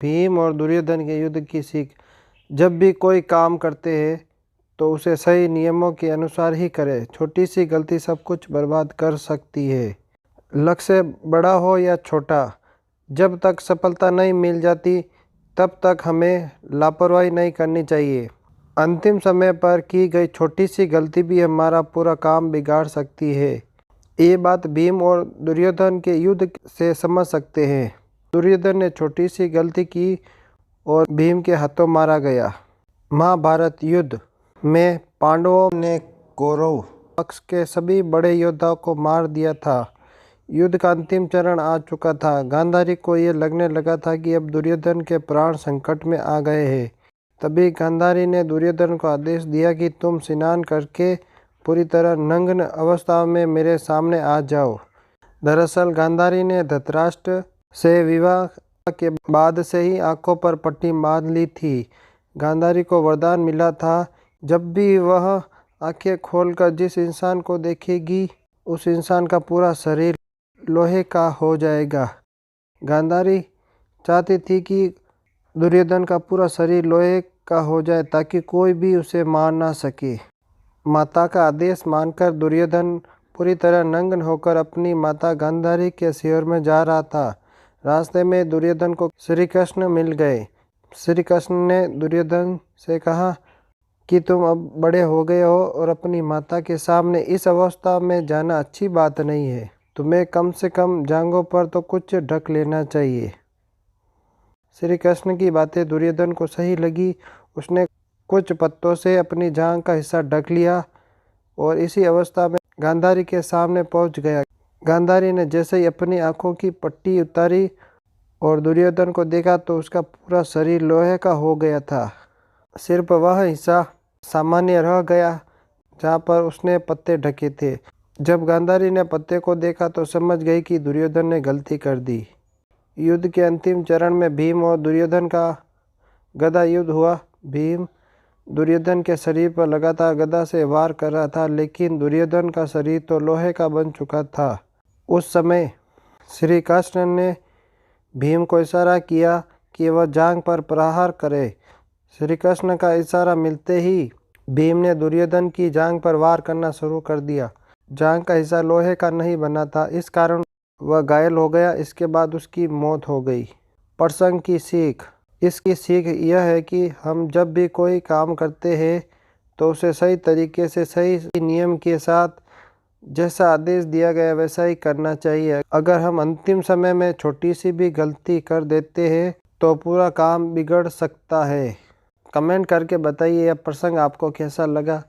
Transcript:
भीम और दुर्योधन के युद्ध की सीख। जब भी कोई काम करते हैं तो उसे सही नियमों के अनुसार ही करें। छोटी सी गलती सब कुछ बर्बाद कर सकती है। लक्ष्य बड़ा हो या छोटा, जब तक सफलता नहीं मिल जाती तब तक हमें लापरवाही नहीं करनी चाहिए। अंतिम समय पर की गई छोटी सी गलती भी हमारा पूरा काम बिगाड़ सकती है। ये बात भीम और दुर्योधन के युद्ध से समझ सकते हैं। दुर्योधन ने छोटी सी गलती की और भीम के हाथों मारा गया। महाभारत युद्ध में पांडवों ने कौरव पक्ष के सभी बड़े योद्धाओं को मार दिया था। युद्ध का अंतिम चरण आ चुका था। गांधारी को ये लगने लगा था कि अब दुर्योधन के प्राण संकट में आ गए हैं। तभी गांधारी ने दुर्योधन को आदेश दिया कि तुम स्नान करके पूरी तरह नग्न अवस्था में मेरे सामने आ जाओ। दरअसल गांधारी ने धृतराष्ट्र से विवाह के बाद से ही आंखों पर पट्टी बांध ली थी। गांधारी को वरदान मिला था, जब भी वह आंखें खोलकर जिस इंसान को देखेगी उस इंसान का पूरा शरीर लोहे का हो जाएगा। गांधारी चाहती थी कि दुर्योधन का पूरा शरीर लोहे का हो जाए ताकि कोई भी उसे मार ना सके। माता का आदेश मानकर दुर्योधन पूरी तरह नग्न होकर अपनी माता गांधारी के शहर में जा रहा था। रास्ते में दुर्योधन को श्री कृष्ण मिल गए। श्री कृष्ण ने दुर्योधन से कहा कि तुम अब बड़े हो गए हो और अपनी माता के सामने इस अवस्था में जाना अच्छी बात नहीं है। तुम्हें कम से कम जांघों पर तो कुछ ढक लेना चाहिए। श्री कृष्ण की बातें दुर्योधन को सही लगी। उसने कुछ पत्तों से अपनी जांघ का हिस्सा ढक लिया और इसी अवस्था में गांधारी के सामने पहुंच गया। गांधारी ने जैसे ही अपनी आंखों की पट्टी उतारी और दुर्योधन को देखा तो उसका पूरा शरीर लोहे का हो गया था। सिर्फ वह हिस्सा सामान्य रह गया जहाँ पर उसने पत्ते ढके थे। जब गांधारी ने पत्ते को देखा तो समझ गई कि दुर्योधन ने गलती कर दी। युद्ध के अंतिम चरण में भीम और दुर्योधन का गदा युद्ध हुआ। भीम दुर्योधन के शरीर पर लगातार गदा से वार कर रहा था, लेकिन दुर्योधन का शरीर तो लोहे का बन चुका था। उस समय श्री कृष्ण ने भीम को इशारा किया कि वह जांघ पर प्रहार करे। श्री कृष्ण का इशारा मिलते ही भीम ने दुर्योधन की जांघ पर वार करना शुरू कर दिया। जांघ का हिस्सा लोहे का नहीं बना था, इस कारण वह घायल हो गया। इसके बाद उसकी मौत हो गई। प्रसंग की सीख। इसकी सीख यह है कि हम जब भी कोई काम करते हैं तो उसे सही तरीके से, सही नियम के साथ, जैसा आदेश दिया गया वैसा ही करना चाहिए। अगर हम अंतिम समय में छोटी सी भी गलती कर देते हैं तो पूरा काम बिगड़ सकता है। कमेंट करके बताइए यह प्रसंग आपको कैसा लगा।